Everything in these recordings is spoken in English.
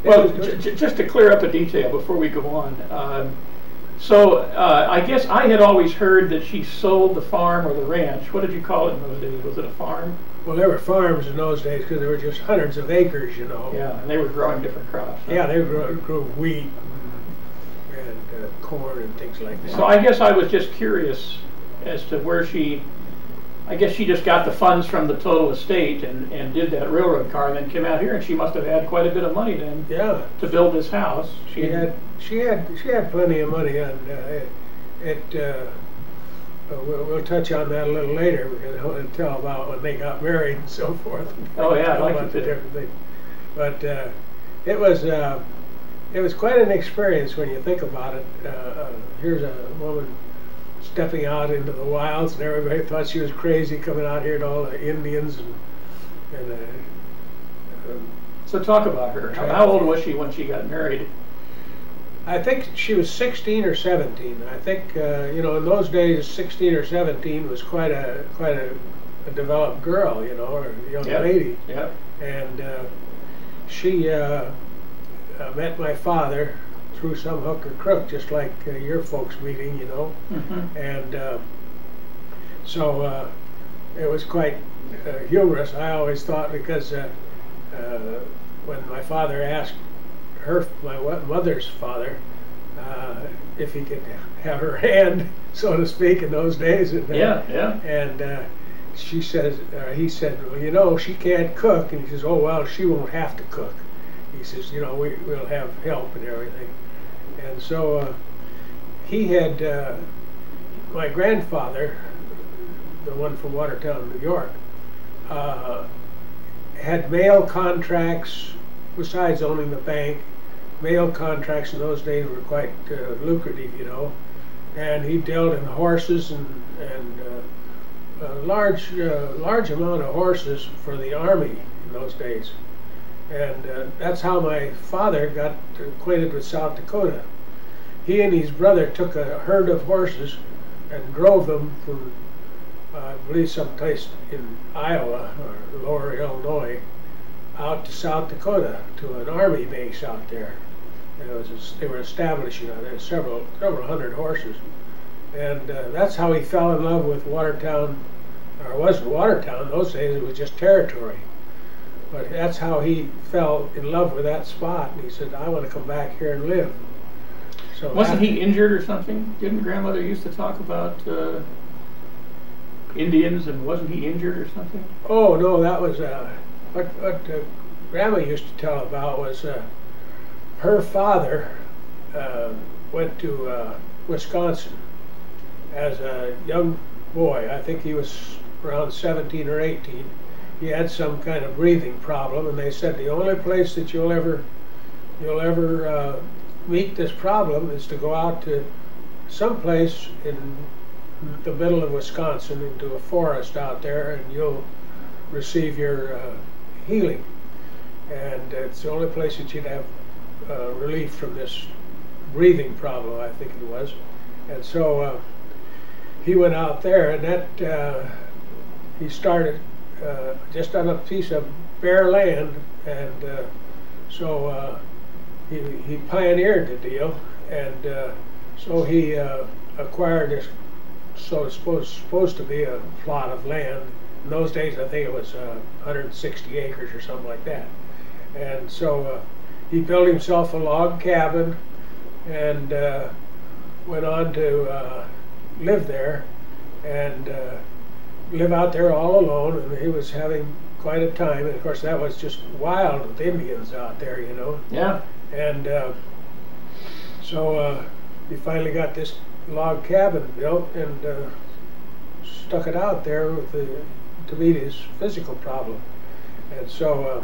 Well, just to clear up a detail before we go on. I guess I had always heard that she sold the farm or the ranch. What did you call it in those days? Was it a farm? Well, there were farms in those days because there were just hundreds of acres, you know. Yeah, and they were growing different crops. Huh? Yeah, they grew wheat and corn and things like that. So I guess I was just curious as to where I guess she just got the funds from the total estate and did that railroad car and then came out here, and she must have had quite a bit of money then. Yeah. To build this house. She had plenty of money on we'll touch on that a little later because I want to tell about when they got married and so forth. Oh yeah, I like about the different things. But it was quite an experience when you think about it. Here's a woman stepping out into the wilds, and everybody thought she was crazy coming out here to all the Indians and so talk about her. How old was she when she got married? I think she was 16 or 17. I think in those days 16 or 17 was quite a developed girl, you know, or a young lady. Yeah. And she met my father through some hook or crook, just like your folks meeting, you know. Mm-hmm. And so it was quite humorous, I always thought, because when my father asked my mother's father, if he could have her hand, so to speak, in those days. And, And he said, well, you know, she can't cook. And he says, oh, well, she won't have to cook. He says, you know, we'll have help and everything. And so he had, my grandfather, the one from Watertown, New York, had mail contracts, besides owning the bank. Mail contracts in those days were quite lucrative, you know, and he dealt in horses and a large amount of horses for the army in those days, and that's how my father got acquainted with South Dakota. He and his brother took a herd of horses and drove them from, I believe, someplace in Iowa or lower Illinois, out to South Dakota to an army base out there. They were establishing out there several hundred horses, and that's how he fell in love with Watertown. Or it wasn't Watertown in those days; it was just territory. But that's how he fell in love with that spot, and he said, "I want to come back here and live." So wasn't he injured or something? Didn't grandmother used to talk about Indians, and wasn't he injured or something? Oh no, that was what Grandma used to tell about was. Her father went to Wisconsin as a young boy. I think he was around 17 or 18. He had some kind of breathing problem, and they said the only place that you'll ever meet this problem is to go out to some place in the middle of Wisconsin into a forest out there, and you'll receive your healing. And it's the only place that you'd have relief from this breathing problem, I think it was. And so he went out there, and that he started just on a piece of bare land, and so he pioneered the deal, and so he acquired this, so it's supposed to be a plot of land. In those days, I think it was 160 acres or something like that. And so he built himself a log cabin and went on to live there and live out there all alone, and he was having quite a time. And of course that was just wild with Indians out there, you know. Yeah. And so he finally got this log cabin built and stuck it out there to meet his physical problem. And so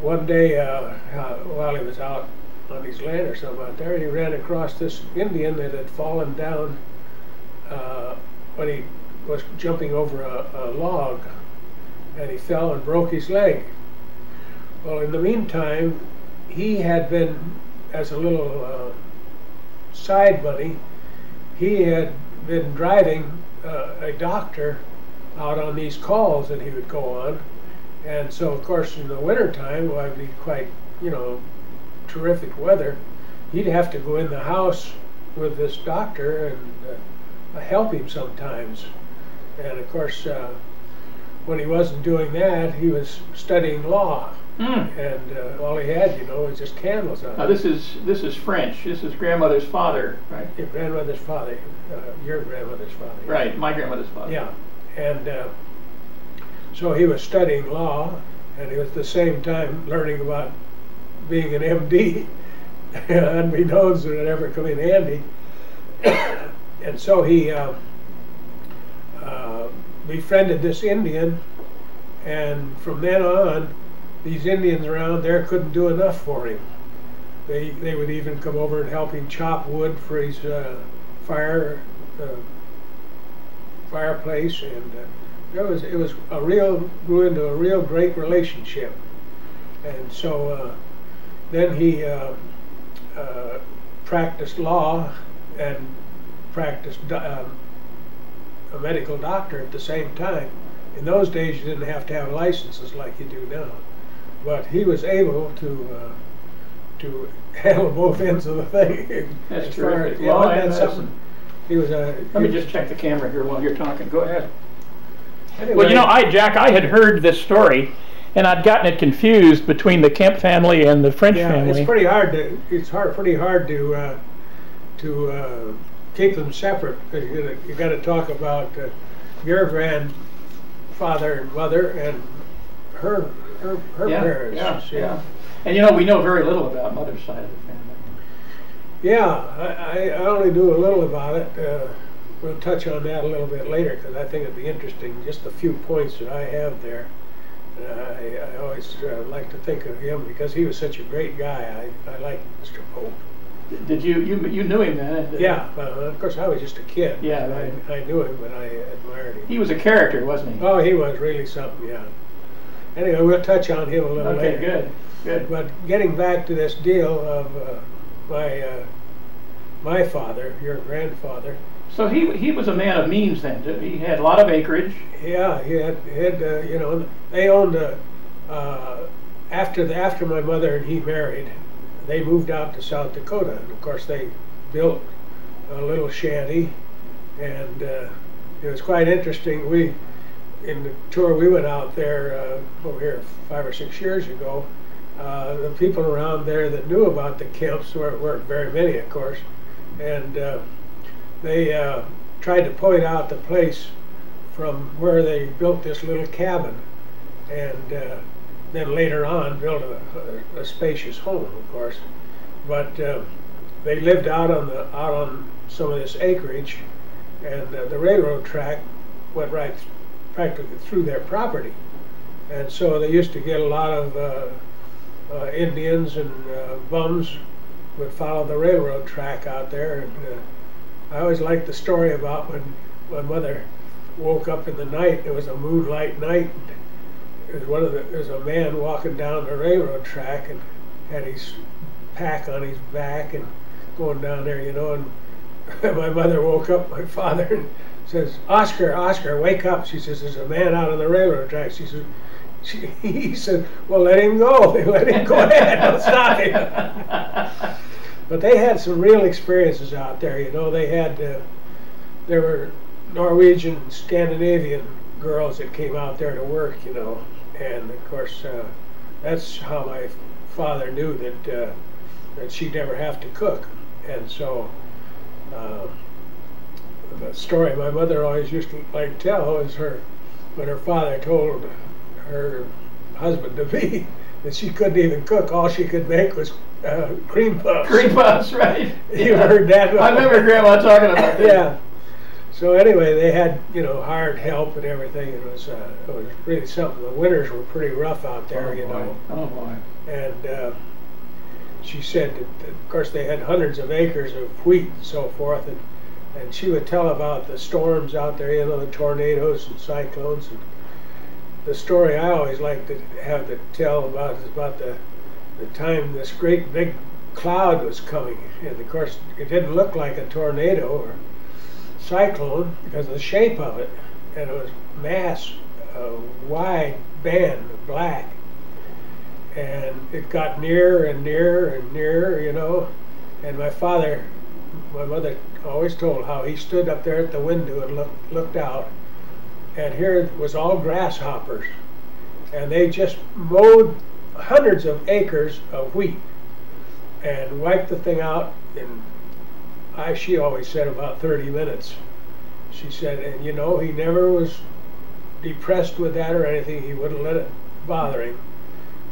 one day while he was out on his land or something out there, he ran across this Indian that had fallen down when he was jumping over a log, and he fell and broke his leg. Well, in the meantime, he had been, as a little side money, he had been driving a doctor out on these calls that he would go on. And so, of course, in the wintertime, well, it'd be quite you know, terrific weather, he'd have to go in the house with this doctor and help him sometimes. And of course, when he wasn't doing that, he was studying law. And all he had, you know, was just candles on. Now this is French. This is grandmother's father, right? Your grandmother's father, your grandmother's father. Right, my grandmother's father. Yeah, and so he was studying law, and he was at the same time learning about being an MD, unbeknownst that it ever come in handy. And so he befriended this Indian, and from then on, these Indians around there couldn't do enough for him. They would even come over and help him chop wood for his fireplace, and it was grew into a real great relationship. And so then he practiced law and practiced a medical doctor at the same time. In those days, you didn't have to have licenses like you do now, but he was able to handle both ends of the thing. That's terrific. Law and medicine. He was Let me just check the camera here while you're talking. Go ahead. Anyway. Well, you know, Jack, I had heard this story, and I'd gotten it confused between the Kemp family and the French family. It's pretty hard to keep them separate, because you got to talk about your grandfather and mother and her parents. Yeah. And you know, we know very little about mother's side of the family. Yeah, I only knew a little about it. We'll touch on that a little bit later, because I think it'd be interesting, just a few points that I have there. I always like to think of him because he was such a great guy. I like Mr. Pope. Did you knew him then? Yeah, of course I was just a kid. Yeah, right. I knew him, but I admired him. He was a character, wasn't he? Oh, he was really something, yeah. Anyway, we'll touch on him a little later. Okay, good. But getting back to this deal of my father, your grandfather. So he was a man of means then. He had a lot of acreage. Yeah, he had you know, they owned after my mother and he married, they moved out to South Dakota, and of course they built a little shanty, and it was quite interesting. In the tour we went out there over here 5 or 6 years ago, the people around there that knew about the Kemps weren't very many, of course, and they tried to point out the place from where they built this little cabin, and then later on built a spacious home, of course. But they lived out on some of this acreage, and the railroad track went right practically through their property, and so they used to get a lot of Indians and bums would follow the railroad track out there. And I always liked the story about when my mother woke up in the night. It was a moonlight night. There's a man walking down the railroad track and had his pack on his back and going down there, you know. And my mother woke up my father and says, Oscar, wake up. She says, there's a man out on the railroad track. She says, he said, well, let him go. Let him go ahead. Don't stop him. But they had some real experiences out there, you know. They had, there were Norwegian and Scandinavian girls that came out there to work, you know. And of course, that's how my father knew that she'd never have to cook. And so, the story my mother always used to like tell is when her father told her husband-to-be that she couldn't even cook. All she could make was cream puffs. Cream puffs, right? You heard that? I remember Grandma talking about that. Yeah. So anyway, they had, you know, hired help and everything. It was really something. The winters were pretty rough out there, you know. Oh boy. And she said that, of course, they had hundreds of acres of wheat and so forth, and she would tell about the storms out there, you know, the tornadoes and cyclones. And the story I always like to have to tell about is about the time this great big cloud was coming, and of course it didn't look like a tornado or cyclone because of the shape of it, and it was mass, a wide band of black, and it got nearer and nearer and nearer, you know. And my mother always told how he stood up there at the window and looked out, and here it was all grasshoppers, and they just mowed hundreds of acres of wheat and wiped the thing out in, she always said, about 30 minutes. She said, and you know, he never was depressed with that or anything. He wouldn't let it bother him.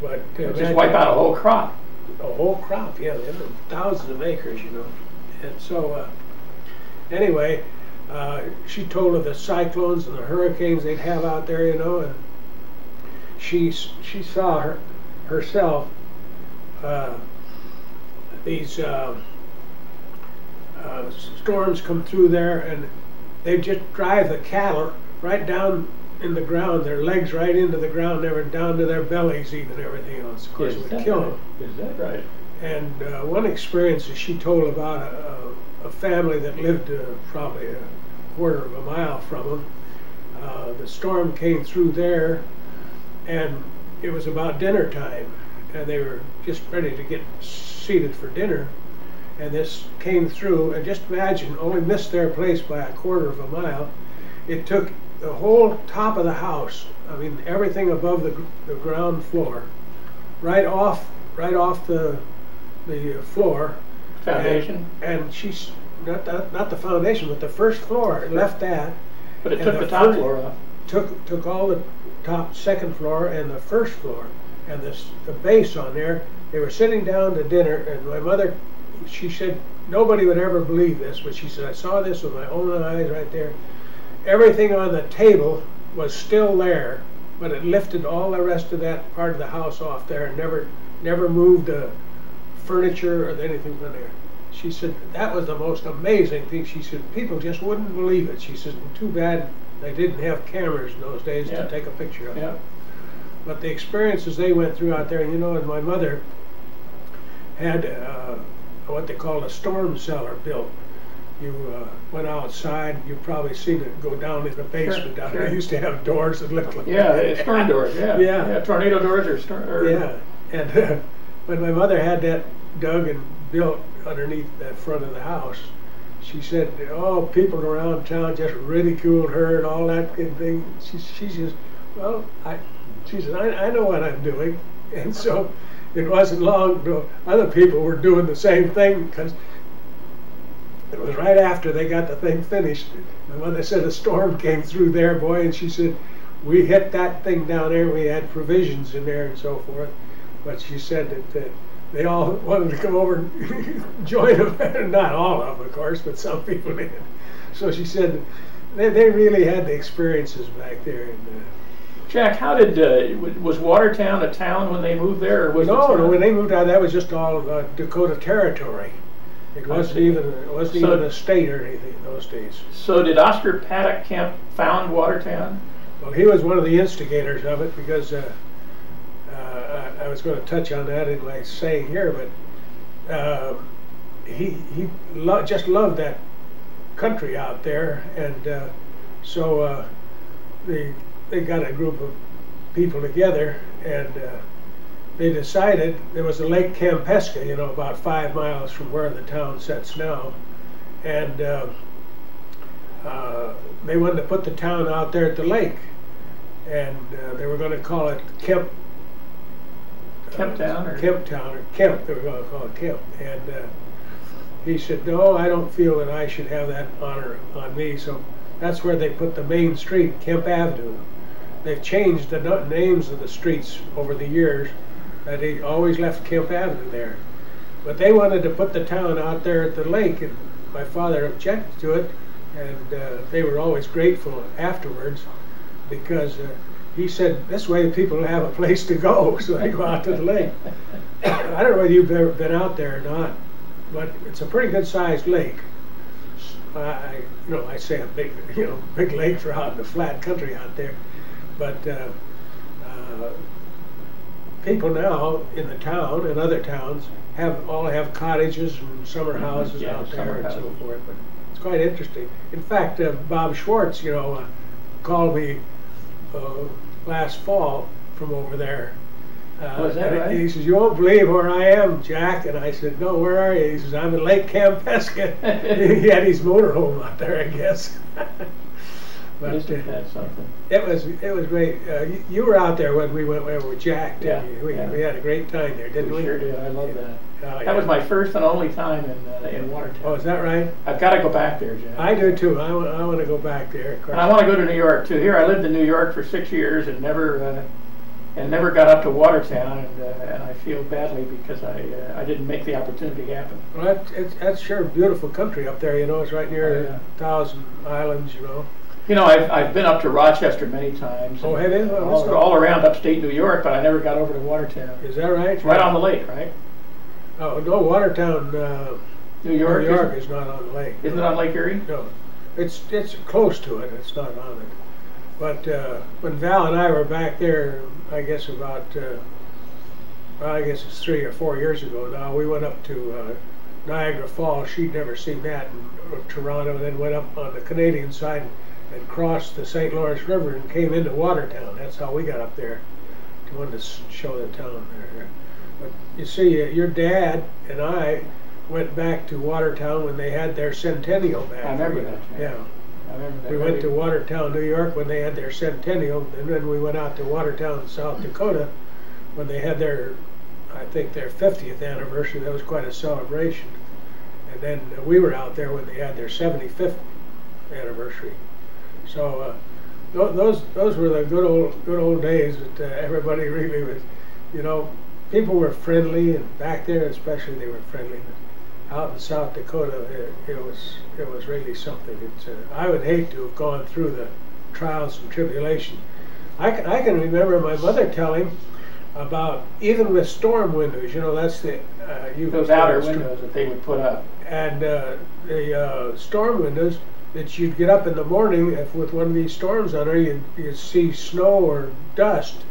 But just wipe out a whole crop. A whole crop, yeah. There were thousands of acres, you know. And so, anyway, she told of the cyclones and the hurricanes they'd have out there, you know, and she saw herself these storms come through there, and they just drive the cattle right down in the ground, their legs right into the ground, never down to their bellies even, everything else. Of course, it would kill them. Is that right? And one experience that she told about a family that lived probably a quarter of a mile from them. The storm came through there, and it was about dinner time, and they were just ready to get seated for dinner, and this came through, and just imagine, only missed their place by a quarter of a mile. It took the whole top of the house, I mean everything above the ground floor, right off the floor. Foundation. And she's not the foundation, but the first floor. It left that. But it took the top floor off. Took all the top, second floor and the first floor, and the base on there. They were sitting down to dinner, and my mother, she said nobody would ever believe this, but she said, I saw this with my own eyes right there. Everything on the table was still there, but it lifted all the rest of that part of the house off there and never moved the furniture or anything from there. She said that was the most amazing thing. She said people just wouldn't believe it. She said too bad they didn't have cameras in those days to take a picture of it. But the experiences they went through out there, you know, and my mother had what they called a storm cellar built. You went outside, you've probably seen it go down in the basement down there. They used to have doors that looked like storm doors, yeah, tornado doors or and when my mother had that dug and built underneath the front of the house, she said, oh, people around town just ridiculed her and all that kind of thing. She says, well, she said, I know what I'm doing. And so it wasn't long till other people were doing the same thing, because it was right after they got the thing finished. My mother said a storm came through there, boy, and she said, we hit that thing down there, we had provisions in there and so forth. But she said that they all wanted to come over and join them. Not all of them, of course, but some people did. So she said they really had the experiences back there. And, Jack, how did was Watertown a town when they moved there, or was no? When they moved out, that was just all Dakota Territory. It wasn't even a state or anything in those days. So did Oscar Paddock Kemp found Watertown? Well, he was one of the instigators of it, because I was going to touch on that in my saying here, but he just loved that country out there, and so they got a group of people together, and they decided there was a Lake Campeska, you know, about 5 miles from where the town sits now, and they wanted to put the town out there at the lake, and they were going to call it Kemp. Kemptown or Kemptown, or Kemp, they were going to call it Kemp. And he said, no, I don't feel that I should have that honor on me. So that's where they put the main street, Kemp Avenue. They've changed the names of the streets over the years, but they always left Kemp Avenue there. But they wanted to put the town out there at the lake, and my father objected to it, and they were always grateful afterwards, because he said, this way people have a place to go, so they go out to the lake. I don't know whether you've ever been out there or not, but it's a pretty good sized lake. I say a big lake for out in the flat country out there, but people now in the town and other towns all have cottages and summer houses out there and so forth. But it's quite interesting. In fact, Bob Schwartz, called me last fall from over there, Was that right? He says, "You won't believe where I am, Jack." And I said, "No, where are you?" He says, "I'm in Lake Kemp." He had his motorhome out there, I guess. But isn't that something? It was great. You were out there when we went over with Jack, didn't you? Yeah. We had a great time there, didn't we? We sure did. I love that. Yeah. That was my first and only time in Watertown. Oh, is that right? I've got to go back there, Jack. I do too. I want to go back there. And I want to go to New York too. Here I lived in New York for 6 years and never got up to Watertown, and I feel badly because I didn't make the opportunity happen. Well, that's sure a beautiful country up there. You know, it's right near yeah. 1,000 islands. You know. You know, I've been up to Rochester many times. Oh, have you? All around upstate New York, but I never got over to Watertown. Is that right? It's right on the lake, right? Oh no, Watertown, New York is not on the lake. Isn't it on Lake Erie? No, it's close to it. It's not on it. But when Val and I were back there, I guess about I guess it's 3 or 4 years ago now. We went up to Niagara Falls. She'd never seen that in Toronto, and then went up on the Canadian side and crossed the St. Lawrence River and came into Watertown. That's how we got up there. To want to show the town there. But you see, your dad and I went back to Watertown when they had their centennial back. I remember that. Yeah. I remember that. We went to Watertown, New York when they had their centennial, and then we went out to Watertown, South Dakota when they had I think their 50th anniversary. That was quite a celebration. And then we were out there when they had their 75th anniversary. So those were the good old days that everybody really was, you know, people were friendly, and back there especially they were friendly. But out in South Dakota, it was really something. I would hate to have gone through the trials and tribulation. I can remember my mother telling about, even with storm windows, you know, that's those outer windows that they would put up, and the storm windows, that you'd get up in the morning, if with one of these storms on there, you'd see snow or dust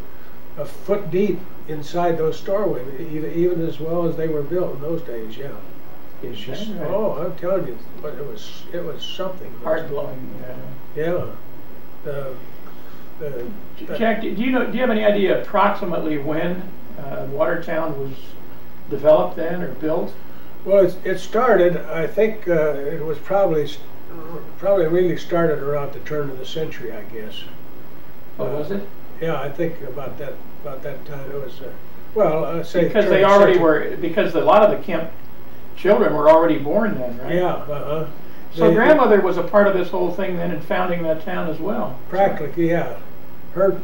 a foot deep inside those storm windows, even as well as they were built in those days. Yeah. It's just, right? Oh, I'm telling you, but it was something. Heart blowing. Yeah. Jack, do you have any idea approximately when Watertown was developed then or built? Well, it started. I think it was probably really started around the turn of the century, I guess. Oh, was it? Yeah, I think about that time. It was well, say because they already were, because a lot of the Kemp children were already born then, right? Yeah. So grandmother was a part of this whole thing then in founding that town as well. Practically, yeah. Her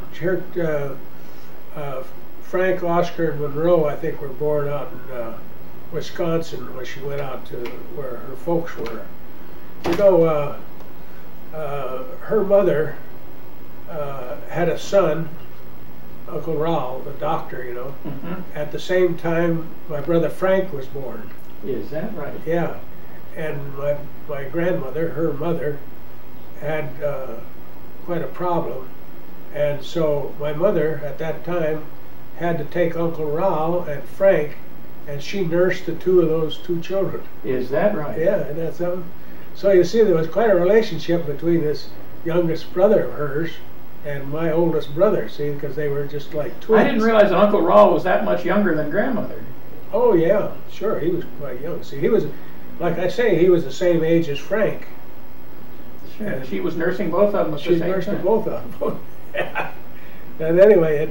Frank, Oscar, and Monroe, I think, were born out in Wisconsin when she went out to where her folks were. You know, her mother had a son, Uncle Raoul, the doctor, you know. Mm-hmm. At the same time, my brother Frank was born. Is that right? Yeah. And my grandmother, her mother, had quite a problem. And so my mother, at that time, had to take Uncle Raoul and Frank, and she nursed the those two children. Is that right? Yeah, and that's something. So you see, there was quite a relationship between this youngest brother of hers and my oldest brother, see, because they were just like twins. I didn't realize that Uncle Raoul was that much younger than grandmother. Oh, yeah, sure, he was quite young. See, he was, like I say, he was the same age as Frank. Sure. And she was nursing both of them at the same time. She nursed both of them. Yeah. And anyway,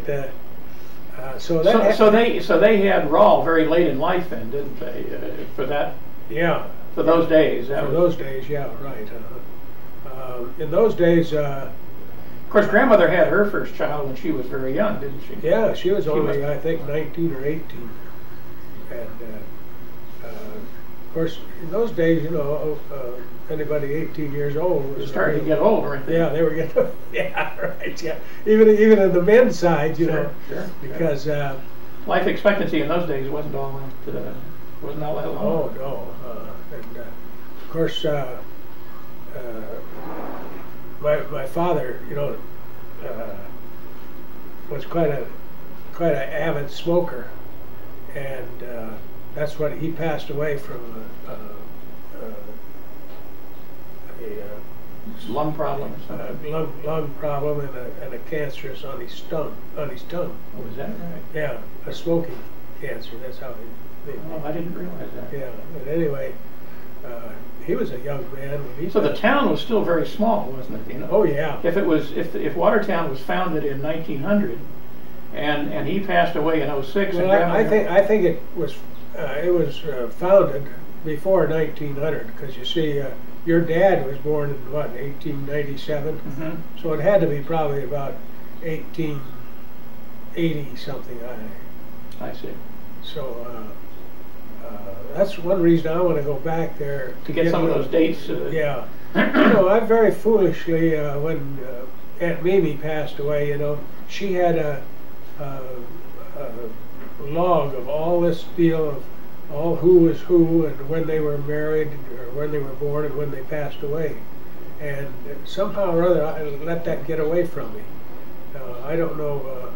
so they had Raoul very late in life, then, didn't they? For that. Yeah. For those days. Those days, yeah, right. In those days. Of course, grandmother had her first child when she was very young, didn't she? Yeah, she was only, I think, 19 or 18. And of course, in those days, you know, anybody 18 years old was starting to get old, weren't they? Yeah, they were getting. Yeah, right. Yeah, even in the men's side, you know, because life expectancy in those days wasn't all that long. Oh no, and of course, my father, you know, was quite an avid smoker, and that's what he passed away from lung problem or something. Lung problem and a cancerous on his tongue. Oh, is that right? Yeah, a smoking cancer. That's how Oh, I didn't realize that. Yeah, but anyway, he was a young man when he. So the town was still very small, wasn't it? You know? Oh yeah. If Watertown was founded in 1900, and he passed away in 06. Well, I think it was founded before 1900, because you see, your dad was born in what, 1897, Mm-hmm. so it had to be probably about 1880 something. I see. So that's one reason I want to go back there To get some of those dates. Yeah. You know, I very foolishly, when Aunt Mimi passed away, you know, she had a log of all this deal of all who was who and when they were married or when they were born and when they passed away. And somehow or other I let that get away from me. I don't know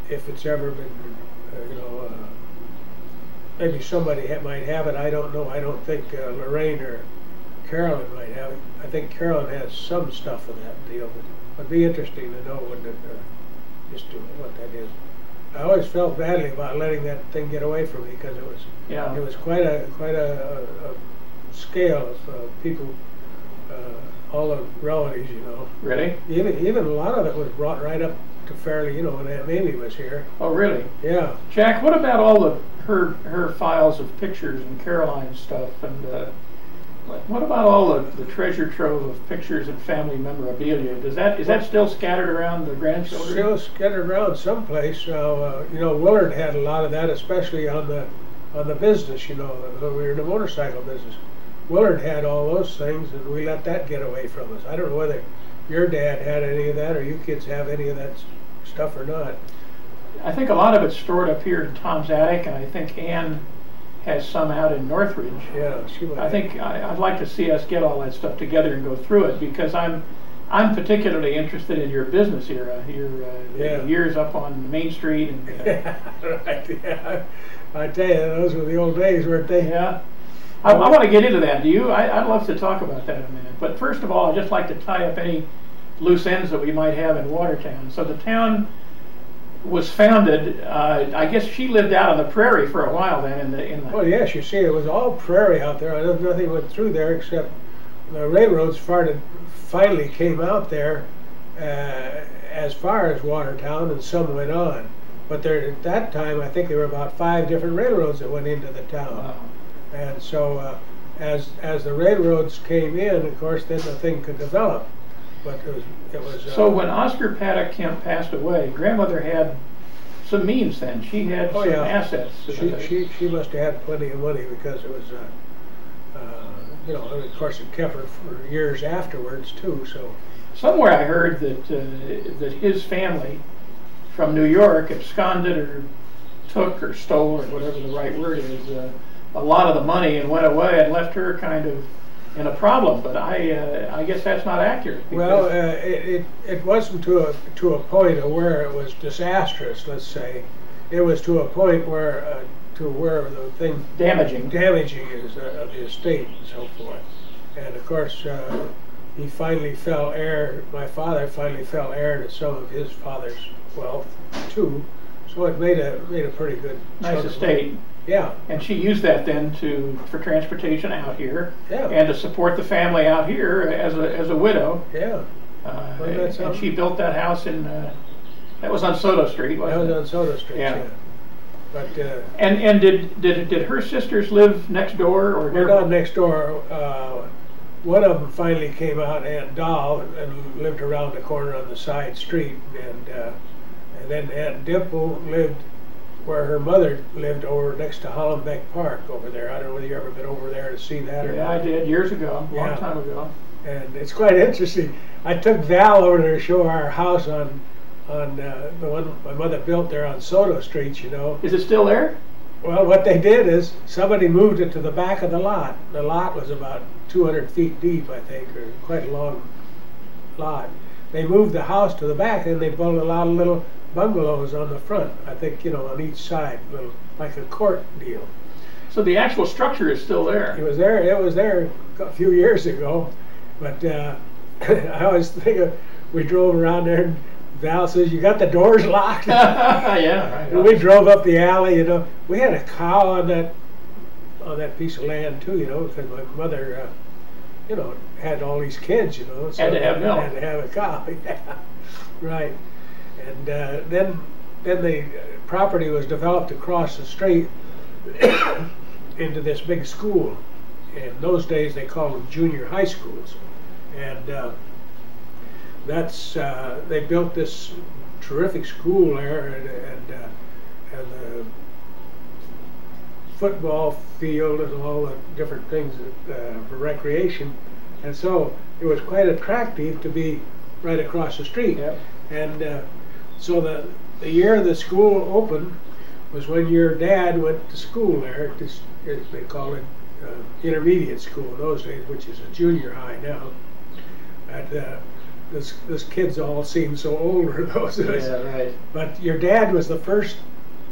if it's ever been, you know, maybe somebody might have it. I don't know. I don't think Lorraine or Carolyn might have it. I think Carolyn has some stuff of that deal, but it'd be interesting to know what that is. I always felt badly about letting that thing get away from me, because it was quite a scale of people, all the relatives, you know. Really? Even a lot of it was brought right up to fairly, you know, when Aunt Mamie was here. Oh, really? Yeah. Jack, what about all her files of pictures and Caroline's stuff, and what about all the treasure trove of pictures and family memorabilia? Is that still scattered around the grandchildren? Still scattered around someplace. You know, Willard had a lot of that, especially on the business. You know, when we were in the motorcycle business. Willard had all those things, and we let that get away from us. I don't know whether your dad had any of that, or you kids have any of that stuff or not. I think a lot of it's stored up here in Tom's attic, and I think Ann has some out in Northridge. Yeah, she would. I think I'd like to see us get all that stuff together and go through it, because I'm particularly interested in your business era, your years up on Main Street. And, right, yeah. I tell you, those were the old days, weren't they? Yeah. I want to get into that. Do you? I'd love to talk about that in a minute. But first of all, I'd just like to tie up any loose ends that we might have in Watertown. So the town was founded, I guess she lived out on the prairie for a while then. Oh yes, you see, it was all prairie out there. Nothing went through there except the railroads finally came out there as far as Watertown, and some went on. But at that time, I think there were about 5 different railroads that went into the town. Wow. And so as the railroads came in, of course, then the thing could develop. But it was. So when Oscar Paddock Kemp passed away, grandmother had some means then. She had some assets. She must have had plenty of money, because it was, you know, and of course it kept her for years afterwards too. So somewhere I heard that his family from New York absconded or took or stole, or whatever the right word is, a lot of the money and went away and left her kind of in a problem. But I guess that's not accurate. Well, it wasn't to a point of where it was disastrous. Let's say it was to a point where the thing damaging is of the estate and so forth. And of course, he finally fell heir. My father finally fell heir to some of his father's wealth too. So it made a pretty good nice estate. Yeah. And she used that then for transportation out here. Yeah. And to support the family out here as a widow. Yeah. And she built that house that was on Soto Street, wasn't it? That was on Soto Street. Yeah. But and did her sisters live next door, or not next door? One of them finally came out, Aunt Doll, and lived around the corner on the side street, and then Aunt Dimple lived where her mother lived, over next to Hollenbeck Park over there. I don't know whether you've ever been over there to see that or not. Yeah, I did years ago, a long time ago. And it's quite interesting. I took Val over there to show our house on the one my mother built there on Soto Street, you know. Is it still there? Well, what they did is somebody moved it to the back of the lot. The lot was about 200 feet deep, I think, or quite a long lot. They moved the house to the back, and they built a lot of little bungalows on the front, I think, you know, on each side, little, like a court deal. So the actual structure is still there. It was there a few years ago, But I always think of, we drove around there and Val says, "You got the doors locked?" Yeah, right. And we drove up the alley, you know. We had a cow on that piece of land too, you know, because my mother, you know, had all these kids, you know. So had to have milk. Had to have a cow, yeah, right. And then the property was developed across the street into this big school. In those days, they called them junior high schools, and they built this terrific school there, and the football field and all the different things for recreation, and so it was quite attractive to be right across the street. Yep. And so the year the school opened was when your dad went to school there. They call it intermediate school in those days, which is a junior high now. And this kids all seem so older those days. Yeah, right. But your dad was the first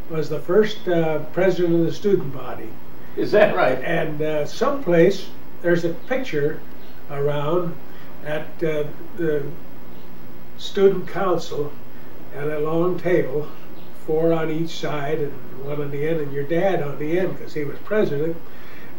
president of the student body. Is that right? And someplace there's a picture around at the student council at a long table, 4 on each side and 1 on the end, and your dad on the end because he was president.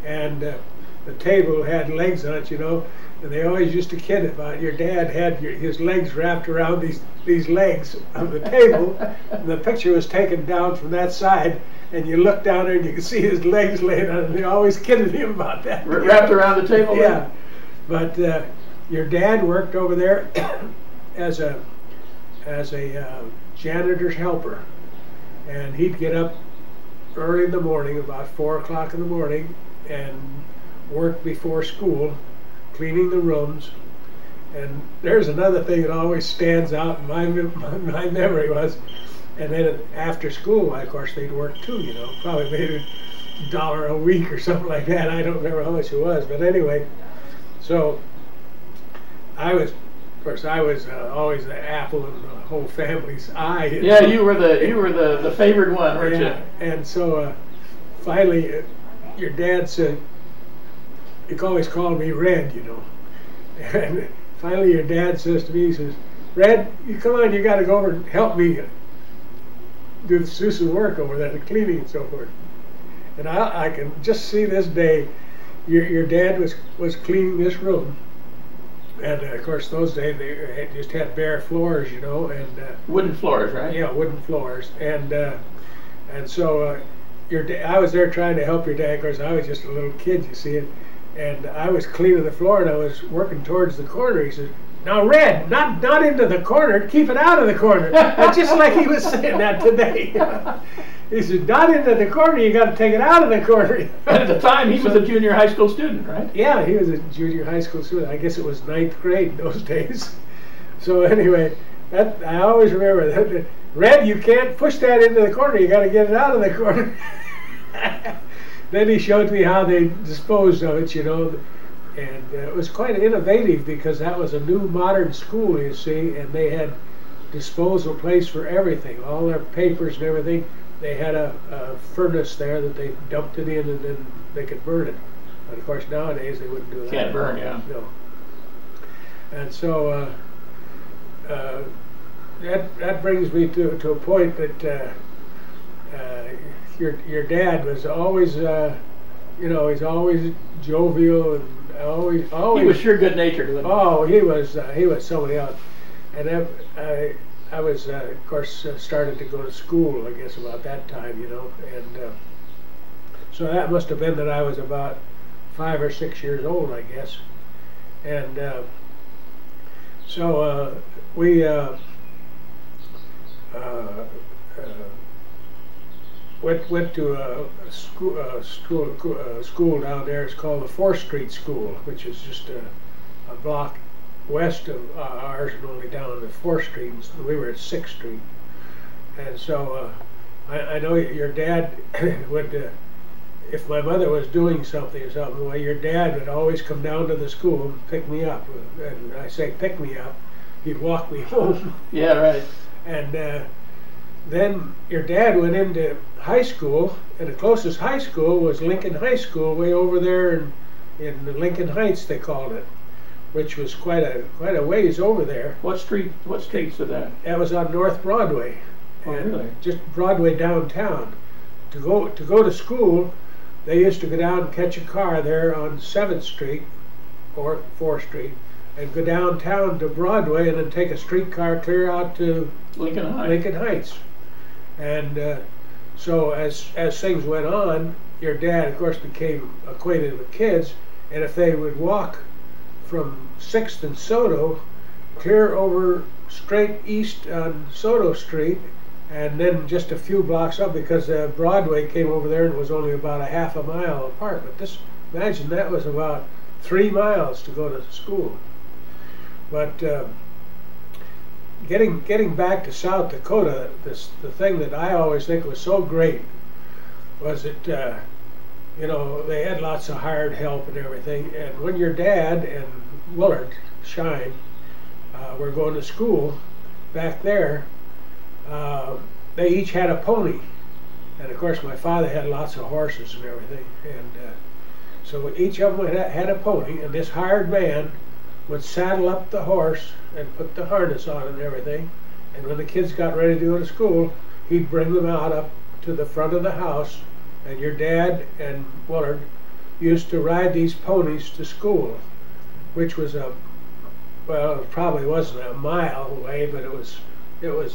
And the table had legs on it, you know, and they always used to kid about your dad had his legs wrapped around these legs of the table, and the picture was taken down from that side, and you look down there and you can see his legs laying on it, and they always kidded him about that. Wrapped around the table? Yeah. But your dad worked over there as a janitor's helper, and he'd get up early in the morning, about 4 o'clock in the morning, and work before school, cleaning the rooms. And there's another thing that always stands out in my memory was, and then after school, of course, they'd work too, you know, probably made $1 a week or something like that. I don't remember how much it was, but anyway, so I was always the apple in the whole family's eye. Yeah, you were the favored one, weren't you? And so finally, your dad said, he always called me Red, you know. And finally, your dad says to me, he says, "Red, you come on, you got to go over and help me do some work over there, the cleaning and so forth." And I can just see this day, your dad was cleaning this room. And of course, those days they just had bare floors, you know, and wooden floors, right? Yeah, wooden floors, and so I was there trying to help your dad. Of course, I was just a little kid, you see it, and I was cleaning the floor, and I was working towards the corner. He says, "Now, Red, not into the corner. Keep it out of the corner." And just like he was saying that today. He said, "Not into the corner. You got to take it out of the corner." At the time, he was a junior high school student, right? Yeah, he was a junior high school student. I guess it was 9th grade in those days. So anyway, I always remember that. "Red, you can't push that into the corner. You got to get it out of the corner." Then he showed me how they disposed of it, you know, and it was quite innovative because that was a new modern school, you see, and they had disposal place for everything, all their papers and everything. They had a furnace there that they dumped it in, and then they could burn it. But of course, nowadays they wouldn't do that. Can't burn, yeah. No. And so that brings me to a point that your dad was always, you know, he's always jovial and always. He was sure good natured. Oh, he was somebody else. And I was, of course, started to go to school, I guess, about that time, you know, and so that must have been that I was about 5 or 6 years old, I guess, and so we went to a school down there. It's called the 4th Street School, which is just a block west of ours and only down on the 4th Street. We were at 6th Street. And so I know your dad would, if my mother was doing something or something, well, your dad would always come down to the school and pick me up. And I say pick me up, he'd walk me home. Yeah, right. And then your dad went into high school, and the closest high school was Lincoln High School, way over there in Lincoln Heights, they called it. which was quite a ways over there. What streets are that? That was on North Broadway. Oh, really? Just Broadway downtown. To go to school, they used to go down and catch a car there on 7th Street or 4th Street and go downtown to Broadway and then take a streetcar clear out to Lincoln Heights. And so as things went on, your dad, of course, became acquainted with kids, and if they would walk from 6th and Soto clear over straight east on Soto Street, and then just a few blocks up, because Broadway came over there and it was only about a half a mile apart. But imagine that was about 3 miles to go to school. But getting back to South Dakota, the thing that I always think was so great was that you know, they had lots of hired help and everything. And when your dad and Willard Shine were going to school back there, they each had a pony. And of course my father had lots of horses and everything. And so each of them had a pony, and this hired man would saddle up the horse and put the harness on and everything. And when the kids got ready to go to school, he'd bring them out up to the front of the house, and your dad and Willard used to ride these ponies to school, which was well, it probably wasn't a mile away, but it was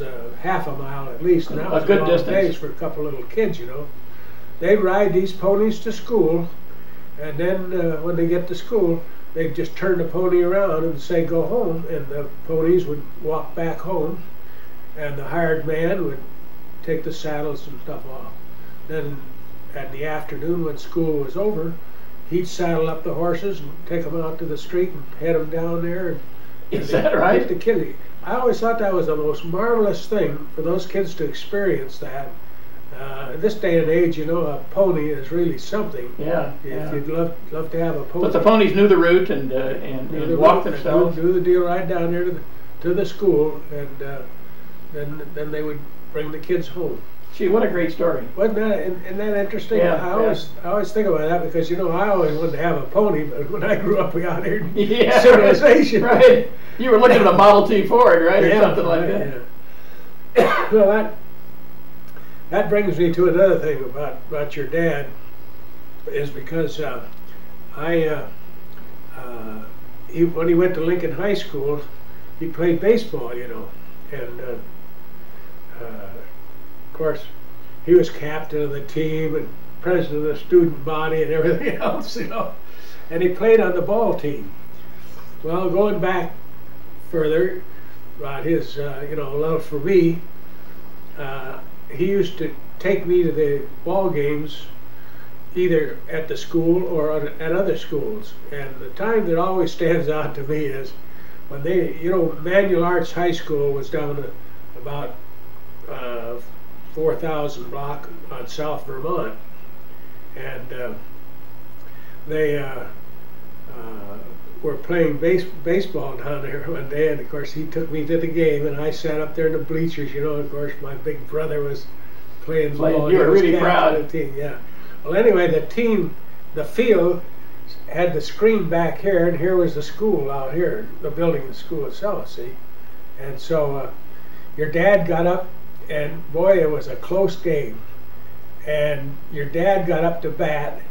a half a mile at least, and that was a good long days for a couple little kids, you know. They'd ride these ponies to school, and then when they get to school, they'd just turn the pony around and say go home, and the ponies would walk back home, and the hired man would take the saddles and stuff off. Then in the afternoon, when school was over, he'd saddle up the horses and take them out to the street and head them down there. And is that right? The kids. I always thought that was the most marvelous thing for those kids to experience that. In this day and age, you know, a pony is really something. Yeah. You'd love to have a pony. But the ponies knew the route and walked themselves. Knew the deal right down there to the school, and then they would bring the kids home. Gee, what a great story! Wasn't that isn't that interesting? Yeah, I always think about that, because you know I always wanted to have a pony, but when I grew up out here in yeah, civilization, right? You were looking at a Model T Ford, right, or something like that. Yeah. Well, that brings me to another thing about your dad, is because when he went to Lincoln High School, he played baseball, you know, and of course he was captain of the team and president of the student body and everything else, you know, and he played on the ball team. Well, going back further about his you know, love for me, he used to take me to the ball games either at the school or at other schools. And the time that always stands out to me is when they, you know, Manual Arts High School was down to about 4,000 block on South Vermont, and they were playing baseball down there one day, and of course he took me to the game, and I sat up there in the bleachers, you know. Of course my big brother was playing ball. You were really proud of the team, yeah. Well, anyway, the field had the screen back here, and here was the school out here, the building, the school itself, see. And so your dad got up, and boy, it was a close game. And your dad got up to bat,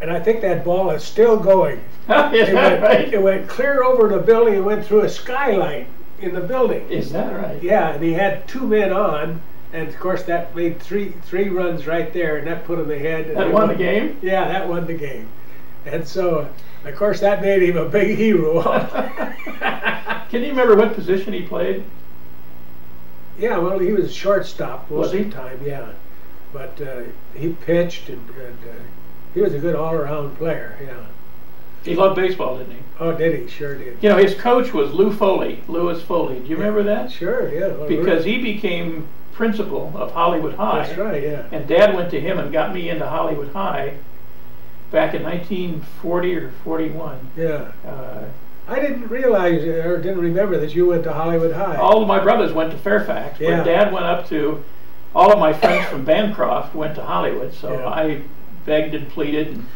and I think that ball is still going. It went clear over the building and went through a skylight in the building. Is that right? Yeah, and he had 2 men on, and of course that made three runs right there, and that put him ahead. That won the game? Yeah, that won the game. And so, of course, that made him a big hero. Can you remember what position he played? Yeah, well, he was a shortstop most of the time, yeah. But he pitched, and he was a good all-around player, yeah. He loved baseball, didn't he? Oh, did he? Sure did. You know, his coach was Louis Foley. Do you remember that? Sure, yeah. Well, because he became principal of Hollywood High. That's right, yeah. And Dad went to him and got me into Hollywood High back in 1940 or 41. Yeah. I didn't realize or didn't remember that you went to Hollywood High. All of my brothers went to Fairfax, but Dad went up to, all of my friends from Bancroft went to Hollywood, so I begged and pleaded and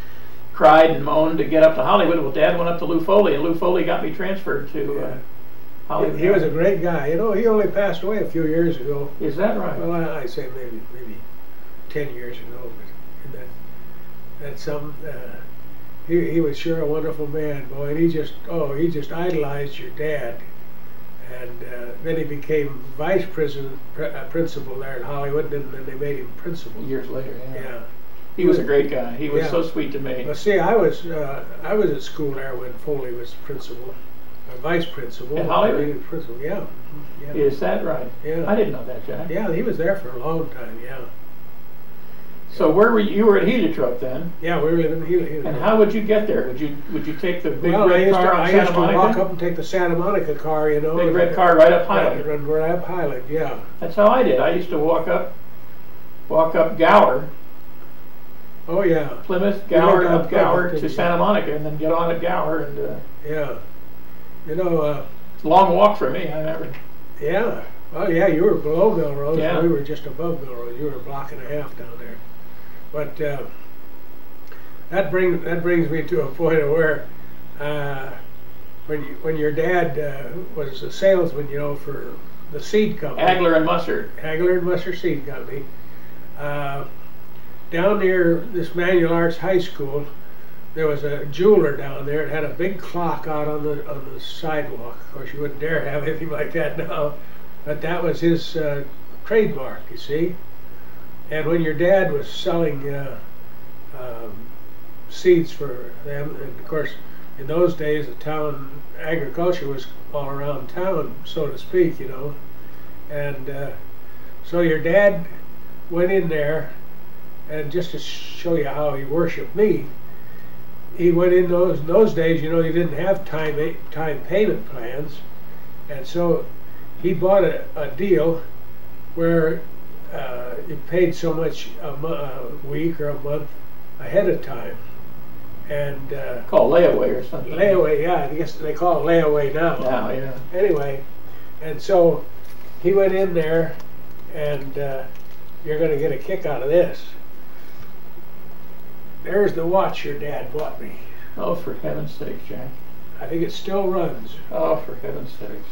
cried and moaned to get up to Hollywood. Well, Dad went up to Lou Foley, and Lou Foley got me transferred to Hollywood. He was a great guy. You know, he only passed away a few years ago. Is that right? Well, I say maybe 10 years ago, but that's something. He was sure a wonderful man, boy, and he just idolized your dad. And then he became vice principal there in Hollywood, and then they made him principal. Years later, yeah. He was a great guy. He was so sweet to me. Well, see, I was at school there when Foley was principal, vice principal. In Hollywood? Principal, yeah. Is that right? Yeah. I didn't know that, Jack. Yeah, he was there for a long time, yeah. So where were you? You were at Heliotrope then? Yeah, we were living in Heliotrope. And how would you get there? Would you take the big red car on Santa Monica? I used to walk up and take the Santa Monica car, you know. Big red car right up Highland. Right up Highland, yeah. That's how I did. I used to walk up Gower. Oh yeah. Plymouth, Gower, up Gower to Santa Monica, and then get on at Gower and. Yeah. You know. Long walk for me. I remember. Yeah. Well, yeah, you were below Melrose. Yeah. We were just above Melrose. You were a block and a half down there. But that brings me to a point of where when your dad was a salesman, you know, for the seed company. Hagler and Musser. Hagler and Musser Seed Company. Down near this Manual Arts High School, there was a jeweler down there. It had a big clock out on the sidewalk. Of course, you wouldn't dare have anything like that now. But that was his trademark, you see. And when your dad was selling seeds for them, and of course, in those days, the town agriculture was all around town, so to speak, you know. And so your dad went in there, and just to show you how he worshipped me, he went in those days, you know, you didn't have time payment plans, and so he bought a deal where you paid so much a week or a month ahead of time, and called layaway or something. Layaway, yeah. I guess they call it layaway now. Now, yeah. Anyway, and so he went in there, and you're going to get a kick out of this. There's the watch your dad bought me. Oh, for heaven's sakes, Jack. I think it still runs. Oh, for heaven's sakes.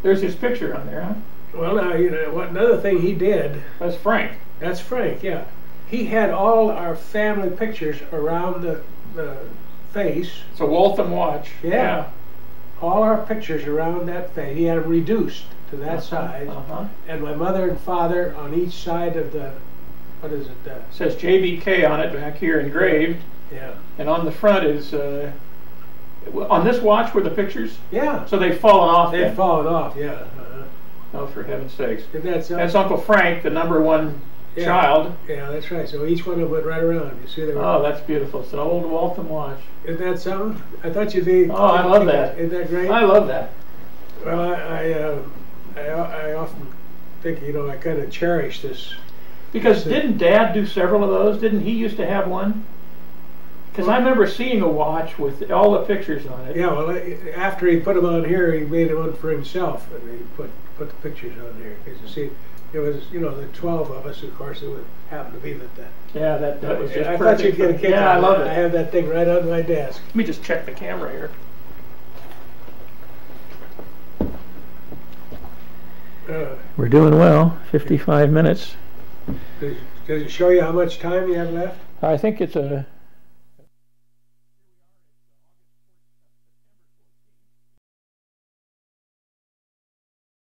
There's his picture on there, huh? Well, now, you know, another thing he did... That's Frank. That's Frank, yeah. He had all our family pictures around the face. It's a Waltham watch. Yeah. All our pictures around that face. He had them reduced to that size. And my mother and father on each side of the... What is it? It says JBK on it back here engraved. Yeah. And on the front is... on this watch were the pictures? Yeah. So they've fallen off. They've fallen off, yeah. Oh, for heaven's sakes. That's Uncle Frank, the #1 child. Yeah, that's right. So each one of them went right around. You see, they were. Oh, that's beautiful. It's an old Waltham watch. Isn't that something? I thought you'd be. Oh, I love that. Isn't that great? I love that. Well, I often think, you know, I kind of cherish this. Because didn't Dad do several of those? Didn't he used to have one? Because I remember seeing a watch with all the pictures on it. Yeah, well, after he put them on here, he made one for himself, and he put the pictures on there. Because you see, it was, you know, the 12 of us. Of course, it would happen to be that. Yeah, that was just. I thought you'd get a kick out of it. I love it. I have that thing right on my desk. Let me just check the camera here. We're doing well. 55 minutes. Does it show you how much time you have left? I think it's a